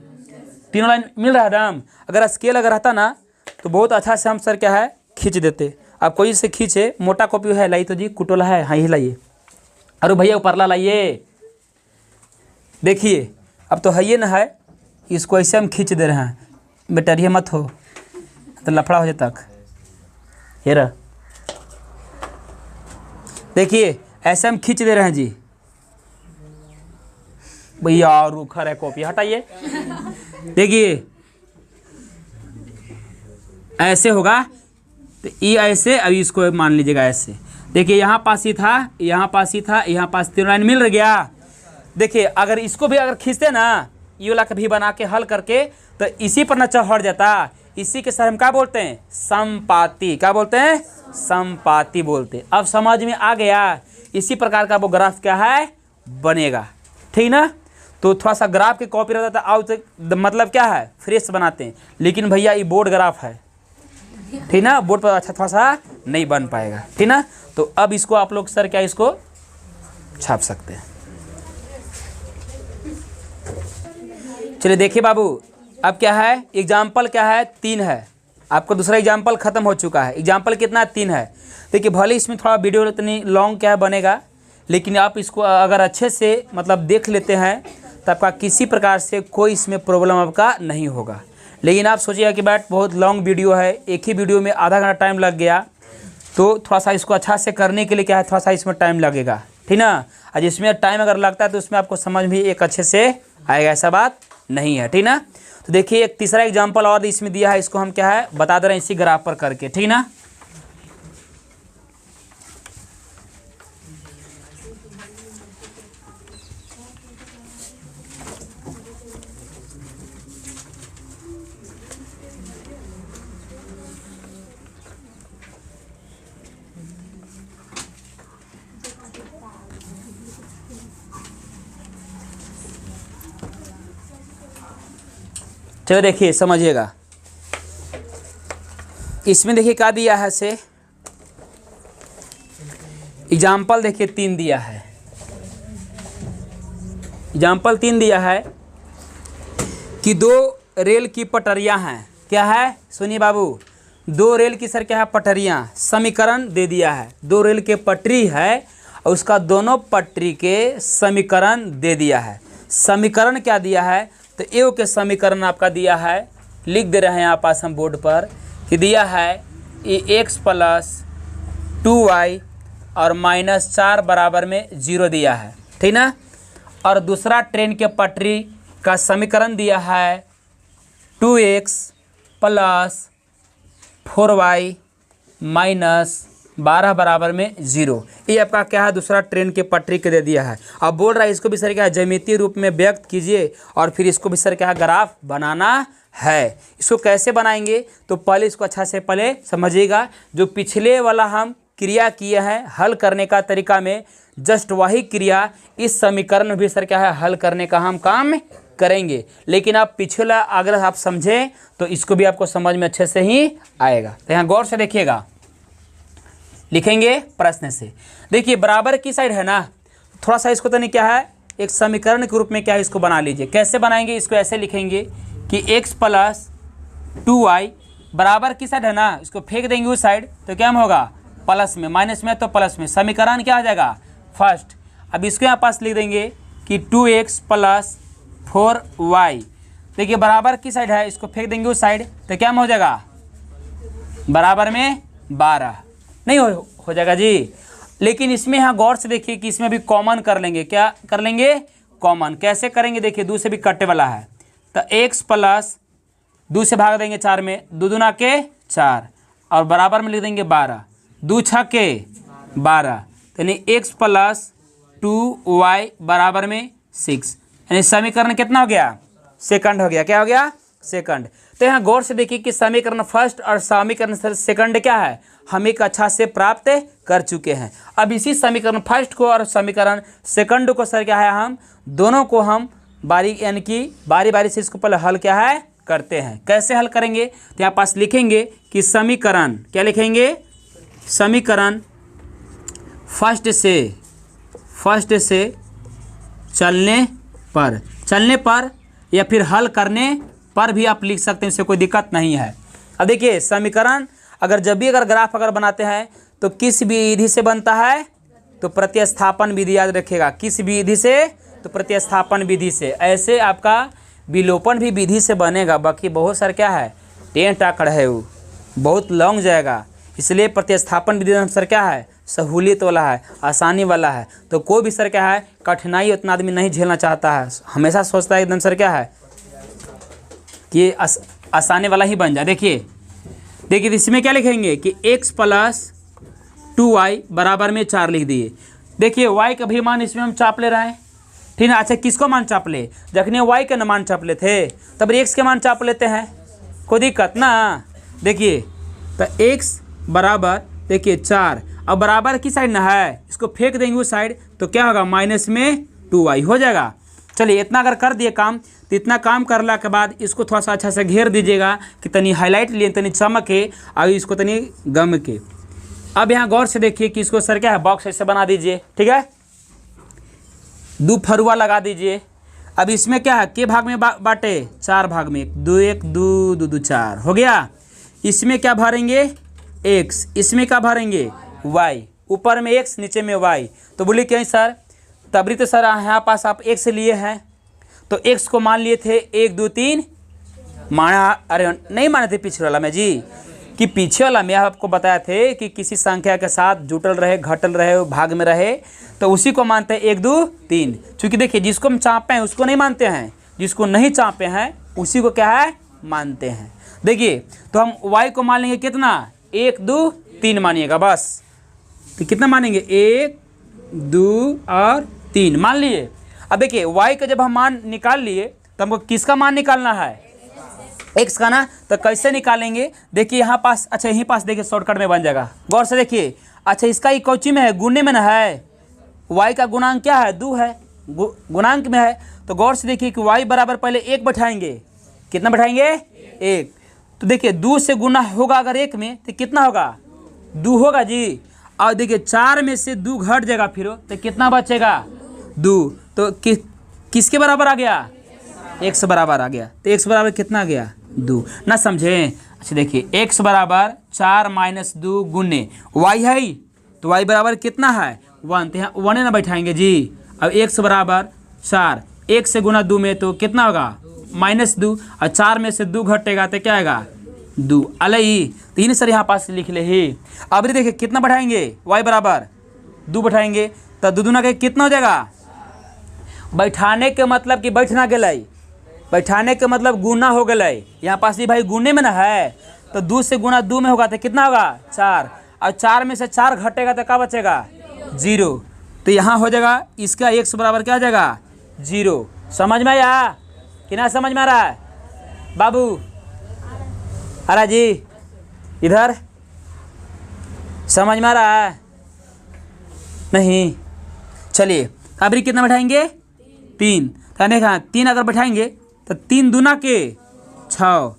तीनों लाइन मिल रहा है एकदम। अगर स्केल अगर रहता ना तो बहुत अच्छा से हम सर क्या है खींच देते। अब कोई से खींचे, मोटा कॉपी है लाई तो जी, कुटोला है, हाँ ही लाइए, अरे भैया उपरला लाइए। देखिए अब तो है ये ना है, इसको ऐसे हम खींच दे रहे हैं, बेटरिया मत हो तो लफड़ा हो जाए तक, ये रहा देखिए ऐसे हम खींच दे रहे हैं जी। भैया रूखा है कॉपी, हटाइए। देखिए ऐसे होगा, तो ये ऐसे, अभी इसको मान लीजिएगा ऐसे। देखिए यहाँ पास ही था, यहाँ पास ही था, यहाँ पास 3 लाइन मिल गया। देखिए अगर इसको भी अगर खींचते ना, ये वाला कभी बना के हल करके, तो इसी पर न चढ़ जाता। इसी के सर हम क्या बोलते हैं, समपाती, क्या बोलते हैं, समपाती बोलते हैं। अब समझ में आ गया, इसी प्रकार का वो ग्राफ क्या है बनेगा, ठीक ना। तो थोड़ा सा ग्राफ की कॉपी रहता था, आउट मतलब क्या है फ्रेश बनाते हैं, लेकिन भैया ये बोर्ड ग्राफ है, ठीक ना, बोर्ड पर अच्छा थोड़ा सा नहीं बन पाएगा, ठीक ना। तो अब इसको आप लोग सर क्या इसको छाप सकते हैं। चलिए देखिए बाबू, अब क्या है एग्जाम्पल क्या है 3 है, आपको दूसरा एग्जाम्पल खत्म हो चुका है। एग्जाम्पल कितना 3 है। देखिए भले इसमें थोड़ा वीडियो इतनी लॉन्ग क्या बनेगा, लेकिन आप इसको अगर अच्छे से मतलब देख लेते हैं तो आपका किसी प्रकार से कोई इसमें प्रॉब्लम आपका नहीं होगा। लेकिन आप सोचिएगा कि बैट बहुत लॉन्ग वीडियो है, एक ही वीडियो में आधा घंटा टाइम लग गया, तो थोड़ा सा इसको अच्छा से करने के लिए क्या है थोड़ा सा इसमें टाइम लगेगा, ठीक ना। और जिसमें टाइम अगर लगता है तो उसमें आपको समझ भी एक अच्छे से आएगा, ऐसा बात नहीं है, ठीक ना। तो देखिए एक तीसरा एग्जाम्पल और इसमें दिया है, इसको हम क्या है बता दे रहे हैं इसी ग्राफ पर करके, ठीक ना। चलो देखिए समझिएगा, इसमें देखिए क्या दिया है से एग्जाम्पल देखिए 3 दिया है। एग्जाम्पल 3 दिया है कि 2 रेल की पटरियां हैं, क्या है सुनिए बाबू, 2 रेल की सर क्या है पटरियां, समीकरण दे दिया है। 2 रेल के पटरी है और उसका दोनों पटरी के समीकरण दे दिया है। समीकरण क्या दिया है, तो ए के समीकरण आपका दिया है, लिख दे रहे हैं यहाँ पास हम बोर्ड पर कि दिया है x + 2y और -4 बराबर में 0 दिया है, ठीक ना। और दूसरा ट्रेन के पटरी का समीकरण दिया है 2x + 4y -12 बराबर में 0। ये आपका क्या है, दूसरा ट्रेन के पटरी के दे दिया है। अब बोल रहा है इसको भी सर क्या है, ज्यामितीय रूप में व्यक्त कीजिए और फिर इसको भी सर क्या है, ग्राफ बनाना है। इसको कैसे बनाएंगे, तो पहले इसको अच्छा से पहले समझिएगा। जो पिछले वाला हम क्रिया किए हैं हल करने का तरीका में, जस्ट वही क्रिया इस समीकरण में भी सर क्या है, हल करने का हम काम करेंगे। लेकिन आप पिछला अगर आप समझें तो इसको भी आपको समझ में अच्छे से ही आएगा। तो यहाँ गौर से देखिएगा, लिखेंगे प्रश्न से। देखिए बराबर की साइड है ना, थोड़ा सा इसको तो नहीं क्या है, एक समीकरण के रूप में क्या है इसको बना लीजिए। कैसे बनाएंगे, इसको ऐसे लिखेंगे कि x + 2y बराबर की साइड है ना, इसको फेंक देंगे उस साइड तो क्या होगा, प्लस में, माइनस में तो प्लस में, समीकरण क्या आ जाएगा फर्स्ट। अब इसको यहाँ पास लिख देंगे कि 2x + 4y। देखिए बराबर की साइड है, इसको फेंक देंगे उस साइड तो क्या हो जाएगा, बराबर में 12 नहीं हो जाएगा जी। लेकिन इसमें यहाँ गौर से देखिए कि इसमें भी कॉमन कर लेंगे। क्या कर लेंगे, कॉमन। कैसे करेंगे, देखिए 2 से भी कटने वाला है तो x + 2 से भाग देंगे 4 में, 2 दूना के 4 और बराबर में लिख देंगे 12, 2 छः के 12, यानी x + 2y बराबर में 6। यानी समीकरण कितना हो गया, सेकंड हो गया। क्या हो गया, सेकंड। तो यहाँ गौर से देखिए कि समीकरण फर्स्ट और समीकरण सेकंड क्या है, हम एक अच्छा से प्राप्त कर चुके हैं। अब इसी समीकरण फर्स्ट को और समीकरण सेकंड को सर क्या है, हम दोनों को हम यानी कि बारी बारी से इसको पहले हल क्या है करते हैं। कैसे हल करेंगे, तो यहाँ पास लिखेंगे कि समीकरण, क्या लिखेंगे, समीकरण फर्स्ट से चलने पर या फिर हल करने पर भी आप लिख सकते हैं, इससे कोई दिक्कत नहीं है। अब देखिए समीकरण अगर जब भी अगर ग्राफ अगर बनाते हैं तो किस विधि से बनता है, तो प्रतिस्थापन विधि, याद रखिएगा। किस विधि से, तो प्रतिस्थापन विधि से। ऐसे आपका विलोपन भी विधि से बनेगा, बाकी बहुत सारे क्या है, टेंट आकड़ है, वो बहुत लॉन्ग जाएगा। इसलिए प्रतिस्थापन विधि सर क्या है, सहूलियत वाला है, आसानी वाला है। तो कोई भी सर क्या है, कठिनाई उतना आदमी नहीं झेलना चाहता है, हमेशा सोचता है एकदम सर क्या है कि आसानी वाला ही बन जाए। देखिए इसमें क्या लिखेंगे कि x + 2y बराबर में 4 लिख दिए। देखिए y का भी मान इसमें हम चाप ले रहे हैं, ठीक है। अच्छा किसको मान चाप ले, जखने y के न मान चाप ले थे तब x के मान चाप लेते हैं, कोई दिक्कत ना। देखिए तो x बराबर, देखिए 4, अब बराबर की साइड ना है, इसको फेंक देंगे उस साइड तो क्या होगा, -2y हो जाएगा। चलिए इतना अगर कर दिए काम, तो इतना काम करला के बाद इसको थोड़ा सा अच्छा से घेर दीजिएगा कि तनी हाईलाइट लिए, तनी चमके और इसको तनी गम के। अब यहाँ गौर से देखिए कि इसको सर क्या है, बॉक्स ऐसे बना दीजिए, ठीक है। 2 फरुआ लगा दीजिए। अब इसमें क्या है, के भाग में बांटे, 4 भाग में, 2 1 2 2 2 4 हो गया। इसमें क्या भरेंगे, x, इसमें क्या भरेंगे, y, ऊपर में x नीचे में y। तो बोलिए क्यों सर, तबरी तो सर यहाँ पास आप x लिए हैं तो x को मान लिए थे 1 2 3 माना, अरे नहीं माने थे पिछले वाला में जी, कि पीछे वाला में आपको बताया थे कि किसी संख्या के साथ जुटल रहे, घटल रहे, भाग में रहे तो उसी को मानते हैं 1 2 3। चूँकि देखिए जिसको हम चाँपे हैं उसको नहीं मानते हैं, जिसको नहीं चाँपे हैं उसी को क्या है, मानते हैं। देखिए तो हम y को मान लेंगे कितना, 1 2 3 मानिएगा बस। तो कितना मानेंगे, 1 2 और 3 मान लिए। अब देखिए y का जब हम मान निकाल लिए तो हमको किसका मान निकालना है, x का ना। तो कैसे निकालेंगे, देखिए यहाँ पास, अच्छा यहीं पास देखिए शॉर्टकट में बन जाएगा। गौर से देखिए, अच्छा इसका ही कौची में है, गुणे में ना है, y का गुणांक क्या है, 2 है, गुणांक में है। तो गौर से देखिए कि y बराबर पहले 1 बैठाएंगे, कितना बैठाएंगे, 1। तो देखिए 2 से गुना होगा अगर 1 में तो कितना होगा, 2 होगा जी। और देखिए 4 में से 2 घट जाएगा फिर तो कितना बचेगा, 2। तो किसके बराबर आ गया, x बराबर आ गया। तो x बराबर कितना आ गया, 2 ना, समझे। अच्छा देखिए x बराबर 4 - 2 गुने y है, तो y बराबर कितना है, 1। तो यहाँ 1 ना बैठाएंगे जी। अब x बराबर 4, 1 से गुना 2 में तो कितना होगा, -2, और 4 में से 2 घटेगा तो क्या आएगा, 2 अलई। तीन सर यहाँ पास लिख ले ही। अब देखिए कितना बैठाएंगे, y बराबर 2 बैठाएंगे तो 2 दूना के कितना हो जाएगा, बैठाने के मतलब कि बैठना गलई, बैठाने के मतलब गुना हो गए। यहाँ पास ही भाई गुने में ना है तो 2 से गुना 2 में होगा तो कितना होगा 4, और 4 में से 4 घटेगा तो क्या बचेगा 0। तो यहाँ हो जाएगा इसका x बराबर क्या हो जाएगा 0। समझ में आया कि ना समझ में आ रहा है बाबू? आ रहा जी? इधर समझ में आ रहा है नहीं? चलिए अभी कितना बैठाएंगे 3, तो देखा 3 अगर बैठाएंगे तो 3 दूना के 6।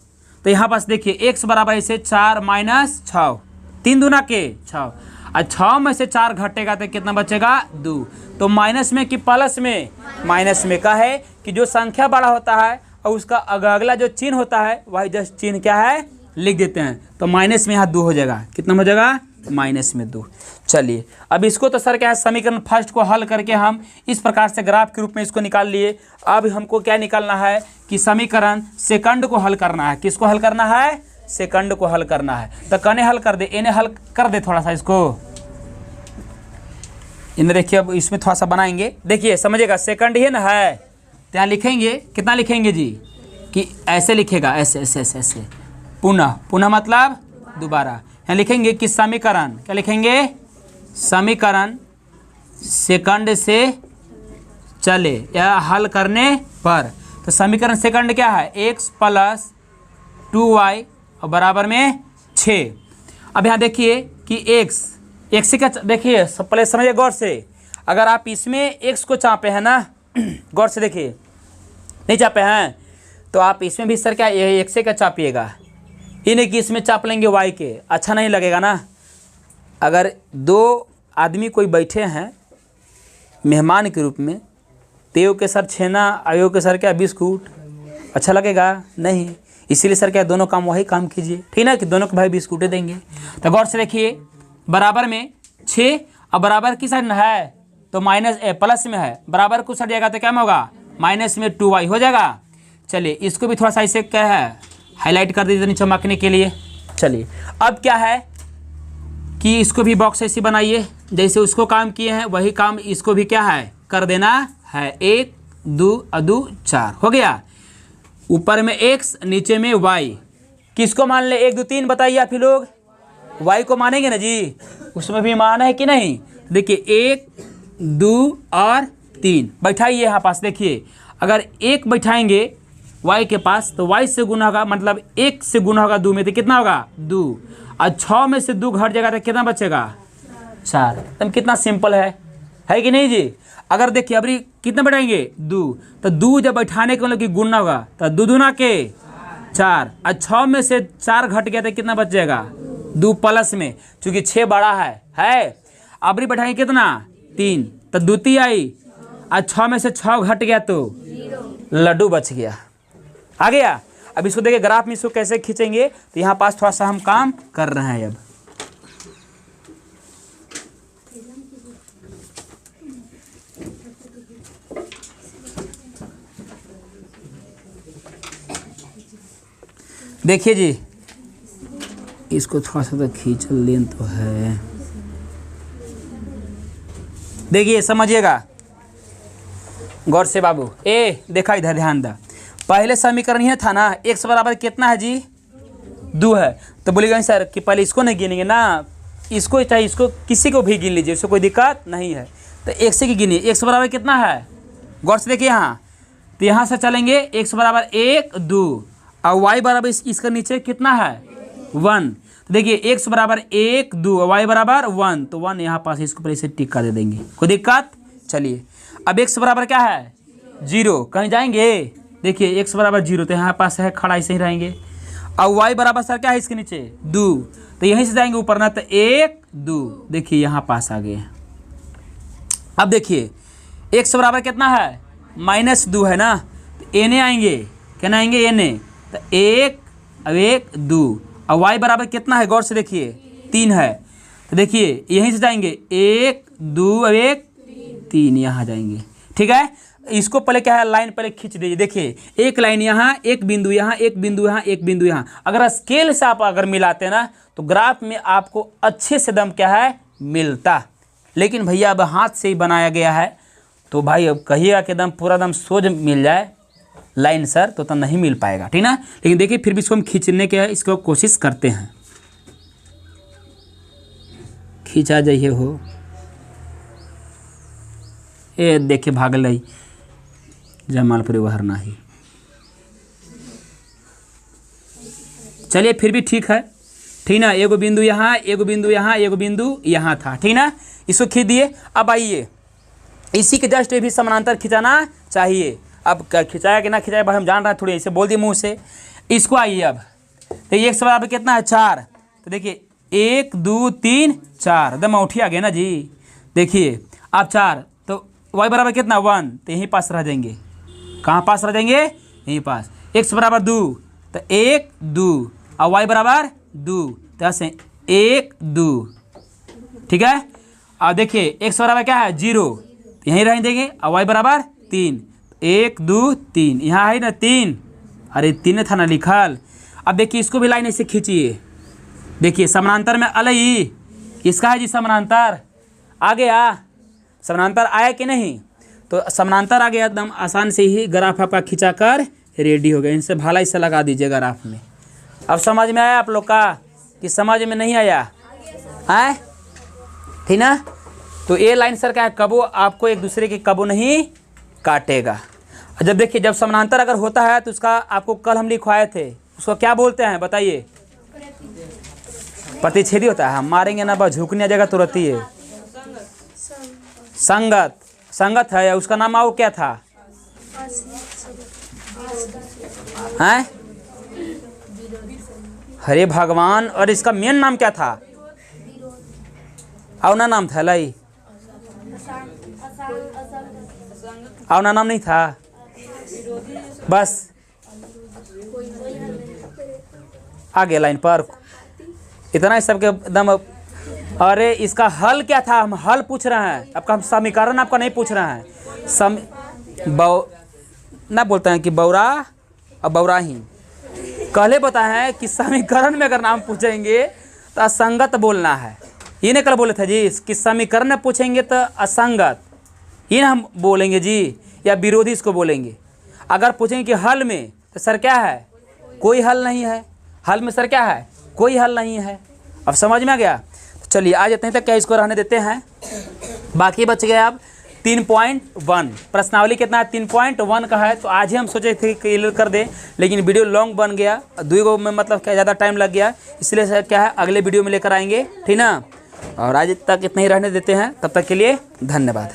तो यहाँ पास देखिए x बराबर इसे 4 माइनस 6, 3 दूना के 6, और 6 में से 4 घटेगा तो कितना बचेगा 2। तो माइनस में कि प्लस में? माइनस में का है कि जो संख्या बड़ा होता है और उसका अगला जो चिन्ह होता है वही जस्ट चिन्ह क्या है लिख देते हैं। तो माइनस में यहाँ 2 हो जाएगा, कितना हो जाएगा माइनस में 2। चलिए अब इसको तो सर क्या है समीकरण फर्स्ट को हल करके हम इस प्रकार से ग्राफ के रूप में इसको निकाल लिए। अब हमको क्या निकालना है कि समीकरण सेकंड को हल करना है। किसको हल करना है? सेकंड को हल करना है। तो कने हल कर दे, इन्हें हल कर दे थोड़ा सा इसको। इन्हें देखिए अब इसमें थोड़ा सा बनाएंगे, देखिए समझिएगा सेकंड ही ना है। तो यहाँ लिखेंगे कितना लिखेंगे जी कि ऐसे लिखेगा, ऐसे ऐसे ऐसे ऐसे, पुनः पुनः मतलब दोबारा। यहाँ लिखेंगे कि समीकरण, क्या लिखेंगे समीकरण सेकंड से चले या हल करने पर। तो समीकरण सेकंड क्या है x प्लस 2y और बराबर में 6। अब यहाँ देखिए कि x का देखिए पहले समझिए गौर से। अगर आप इसमें x को चापे हैं ना गौर से देखिए, नहीं चापे हैं तो आप इसमें भी सर क्या ये x का चापिएगा, ये नहीं कि इसमें चाप लेंगे y के, अच्छा नहीं लगेगा ना। अगर 2 आदमी कोई बैठे हैं मेहमान के रूप में, तेव के सर छेना, आयो के सर क्या बिस्कुट, अच्छा लगेगा नहीं। इसीलिए सर क्या दोनों काम वही काम कीजिए, ठीक ना, कि दोनों को भाई बिस्कुटें देंगे। तो गौर से देखिए बराबर में 6 और बराबर किस साइड में है तो माइनस प्लस में है, बराबर कुछ हट जाएगा तो क्या में होगा माइनस में 2y हो जाएगा। चलिए इसको भी थोड़ा सा इसे क्या है हाईलाइट कर दीजिए चमकने के लिए। चलिए अब क्या है कि इसको भी बॉक्स ऐसे बनाइए, जैसे उसको काम किए हैं वही काम इसको भी क्या है कर देना है। 1 2 और 2 4 हो गया। ऊपर में x नीचे में y, किसको मान ले 1 2 3 बताइए आप ही लोग, y को मानेंगे ना जी, उसमें भी माना है कि नहीं। देखिए 1 2 और 3 बैठाइए यहाँ पास। देखिए अगर 1 बैठाएंगे y के पास तो y से गुना होगा, मतलब 1 से गुना होगा 2 में तो कितना होगा 2, और 6 में से 2 घट जाएगा तो कितना बचेगा 4। तब कितना सिंपल है कि नहीं जी। अगर देखिए अभी कितना बैठाएंगे 2, तो 2 जब बैठाने के मतलब कि गुना होगा तो 2 दूना के 4, और 6 में से 4 घट गया तो कितना बच जाएगा 2 प्लस में, चूँकि 6 बड़ा है। अबरी बैठाएंगे कितना 3, तो 2 3 आई, और 6 में से 6 घट गया तो लड्डू बच गया, आ गया। अब इसको देखिए ग्राफ में इसको कैसे खींचेंगे, तो यहाँ पास थोड़ा सा हम काम कर रहे हैं। अब देखिए जी इसको थोड़ा सा तो खींच लें तो है, देखिए समझिएगा गौर से बाबू। देखा इधर ध्यान दा, पहले समीकरण यह था ना x बराबर कितना है जी 2 है, तो बोलेगा सर कि पहले इसको नहीं गिनेंगे ना, इसको चाहे इसको किसी को भी गिन लीजिए, इसको कोई दिक्कत नहीं है। तो x की गिनिए, x बराबर कितना है गौर से देखिए यहाँ, तो यहाँ से चलेंगे x बराबर 1 2 और y बराबर इसका नीचे कितना है 1। तो देखिए x बराबर 1 2 और y बराबर 1, तो 1 यहाँ पास इसको पहले से टिक्का दे देंगे, कोई दिक्कत। चलिए अब x बराबर क्या है 0, कहीं जाएंगे देखिए x बराबर 0, तो यहाँ पास है खड़ा ऐसे ही रहेंगे। और y बराबर सर क्या है इसके नीचे 2, तो यहीं से जाएंगे ऊपर ना, तो 1 2 देखिए यहाँ पास आ गए। अब देखिए x बराबर कितना है -2 है ना, तो एने आएंगे, क्या आएंगे एने, तो 1 अब 1 2, और y बराबर कितना है गौर से देखिए 3 है, तो देखिए यहीं से जाएंगे 1 2 अब 1 3 यहाँ जाएंगे, ठीक है। इसको पहले क्या है लाइन पहले खींच दीजिए। देखिए एक लाइन यहाँ, एक बिंदु यहाँ, एक बिंदु यहाँ, एक बिंदु यहाँ। अगर स्केल से आप अगर मिलाते ना तो ग्राफ में आपको अच्छे से दम क्या है मिलता, लेकिन भैया अब हाथ से ही बनाया गया है, तो भाई अब कहिएगा कि दम पूरा दम सोझ मिल जाए लाइन सर तो नहीं मिल पाएगा, ठीक ना। लेकिन देखिए फिर भी इसको हम खींचने के इसको कोशिश करते हैं। खींचा जाइए हो, ये देखिए भागल रही जमालपुरी वहर नहीं। चलिए फिर भी ठीक है, ठीक ना। एगो बिंदु यहाँ, एगो बिंदु यहाँ, एगो बिंदु यहाँ था, ठीक ना। इसको खींच दिए। अब आइए इसी के जस्ट भी समानांतर खिंचाना चाहिए। अब खिंचाया कि ना खिंचाया भाई हम जान रहे हैं, थोड़ी ऐसे बोल दिए मुंह से। इसको आइए अब देखिए एक से बराबर कितना है 4, तो देखिए 1 2 3 4 एकदम उठी आ गया ना जी। देखिए अब 4 तो y बराबर कितना 1, तो यहीं पास रह जाएंगे। कहाँ पास रह जाएंगे? यहीं पास। x बराबर 2 तो 1 2 और y बराबर 2 तो ऐसे 1 2, ठीक है। अब देखिए x बराबर क्या है 0, तो यहीं रह देंगे। और y बराबर 3, 1 2 3, यहाँ है ना 3, अरे 3 था ना लिखल। अब देखिए इसको भी लाइन ऐसे खींचिए। देखिए समानांतर में अलई इसका है जी समानांतर, आ गया समानांतर आया कि नहीं? तो समानांतर आ गया, एकदम आसान से ही ग्राफ आपका खिंचाकर रेडी हो गया। इनसे भाला इसे लगा दीजिए ग्राफ में। अब समझ में आया आप लोग का कि समझ में नहीं आया? है ठीक ना। तो ये लाइन सर क्या है, कबो आपको एक दूसरे के कबो नहीं काटेगा। जब देखिए जब समानांतर अगर होता है तो उसका आपको कल हम लिखवाए थे, उसको क्या बोलते हैं बताइए? प्रतिच्छेदी होता है। हम मारेंगे ना बस झुकने जगह तुरंत ही है। संगत, संगत है या उसका नाम आओ क्या था? हैं? हरे भगवान, और इसका मेन नाम क्या था? आवना नाम था लाई, आवना नाम नहीं था बस। आगे लाइन पर इतना ही सबके एकदम। अरे इसका हल क्या था? हम हल पूछ रहे हैं आपका, हम समीकरण आपका नहीं पूछ रहे हैं। ना बोलते हैं कि बौरा और बौराही कहले बताए हैं कि समीकरण में अगर नाम पूछेंगे तो असंगत बोलना है। ये नहीं कल बोले थे जी कि समीकरण में पूछेंगे तो असंगत ये ना हम बोलेंगे जी, या विरोधी इसको बोलेंगे। अगर पूछेंगे कि हल में तो सर क्या है? कोई हल नहीं है। हल में सर क्या है? कोई हल नहीं है। अब समझ में आ गया? तो चलिए आज इतने तक क्या इसको रहने देते हैं। बाकी बच गया अब 3.1 प्रश्नावली कितना है? 3.1 का है। तो आज ही हम सोचे थे क्लियर कर दें, लेकिन वीडियो लॉन्ग बन गया, 2 में मतलब क्या ज़्यादा टाइम लग गया, इसलिए सर क्या है अगले वीडियो में लेकर आएंगे, ठीक ना। और आज तक इतना ही रहने देते हैं, तब तक के लिए धन्यवाद।